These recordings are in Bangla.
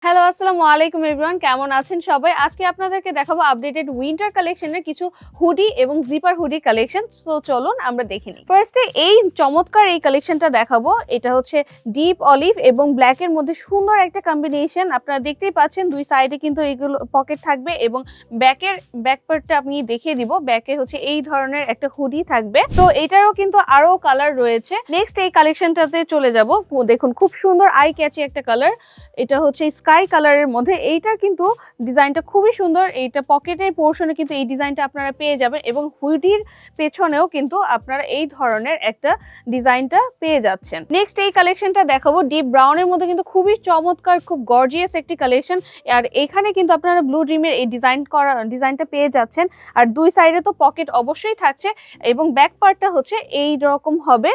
হ্যালো, আসসালামু আলাইকুম এভরিওয়ান, কেমন আছেন সবাই? আজকে আপনাদেরকে দেখাবো আপডেটেড উইন্টার কালেকশনের কিছু হুডি এবং জিপার হুডি কালেকশন। সো চলুন আমরা দেখে নিই। ফার্স্টে এই চমৎকার এই কালেকশনটা দেখাবো। এটা হচ্ছে ডিপ অলিভ এবং ব্ল্যাকের মধ্যে সুন্দর একটা কম্বিনেশন। আপনারা দেখতেই পাচ্ছেন দুই সাইডে কিন্তু এইগুলো পকেট থাকবে এবং ব্যাক পার্টটা আমি দেখিয়ে দিব। ব্যাকে হচ্ছে এই ধরনের একটা হুডি থাকবে। সো এটারও কিন্তু আরো কালার রয়েছে। নেক্সট এই কালেকশনটাতে চলে যাব। দেখুন খুব সুন্দর আই ক্যাচি একটা কালার। এটা হচ্ছে স্কাই কালারের মধ্যে। এইটার কিন্তু ডিজাইনটা খুবই সুন্দর। এইটা পকেটের পোর্শনে কিন্তু এই ডিজাইনটা আপনারা পেয়ে যাবেন এবং হুডির পেছনেও কিন্তু আপনারা এই ধরনের একটা ডিজাইনটা পেয়ে যাচ্ছেন। নেক্সট এই কালেকশনটা দেখাবো ডিপ ব্রাউনের মধ্যে, কিন্তু খুবই চমৎকার, খুব গর্জিয়াস একটি কালেকশন। আর এখানে কিন্তু আপনারা ব্লু ড্রিমের এই ডিজাইনটা পেয়ে যাচ্ছেন। আর দুই সাইডে তো পকেট অবশ্যই থাকছে এবং ব্যাক পার্টটা হচ্ছে এই রকম হবে।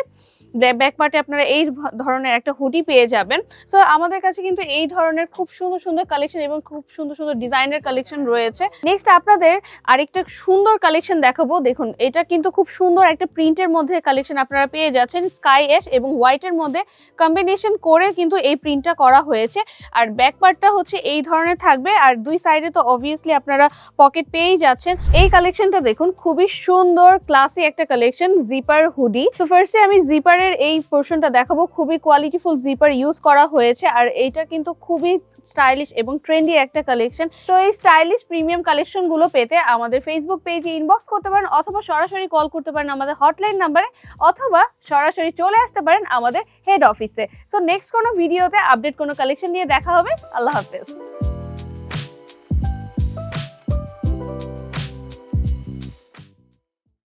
ব্যাক পার্টে আপনারা এই ধরনের একটা হুডি পেয়ে যাবেন। সো আমাদের কাছে কিন্তু এই ধরনের খুব সুন্দর সুন্দর কালেকশন এবং খুব সুন্দর সুন্দর ডিজাইনের কালেকশন রয়েছে। নেক্সট আপনাদের আরেকটা সুন্দর কালেকশন দেখাবো। দেখুন এটা কিন্তু খুব সুন্দর একটা প্রিন্টের মধ্যে কালেকশন আপনারা পেয়ে যাচ্ছেন। স্কাই অ্যাশ এবং হোয়াইটের মধ্যে কম্বিনেশন করে কিন্তু এই প্রিন্টটা করা হয়েছে। আর ব্যাক পার্টটা হচ্ছে এই ধরনের থাকবে আর দুই সাইডে তো অবভিয়াসলি আপনারা পকেট পেয়েই যাচ্ছেন। এই কালেকশনটা দেখুন খুবই সুন্দর ক্লাসি একটা কালেকশন, জিপার হুডি। তো ফার্স্টে আমি জিপারের এই পোর্শনটা দেখাবো। খুবই কোয়ালিটিফুল জিপার ইউজ করা হয়েছে আর এইটা কিন্তু খুবই স্টাইলিশ এবং ট্রেন্ডি একটা কালেকশন। সো এই স্টাইলিশ প্রিমিয়াম কালেকশন গুলো পেতে আমাদের ফেসবুক পেজে ইনবক্স করতে পারেন অথবা সরাসরি কল করতে পারেন আমাদের হটলাইন নাম্বারে, অথবা সরাসরি চলে আসতে পারেন আমাদের হেড অফিসে। সো নেক্সট কোনো ভিডিওতে আপডেট কোনো কালেকশন নিয়ে দেখা হবে। আল্লাহ হাফেজ।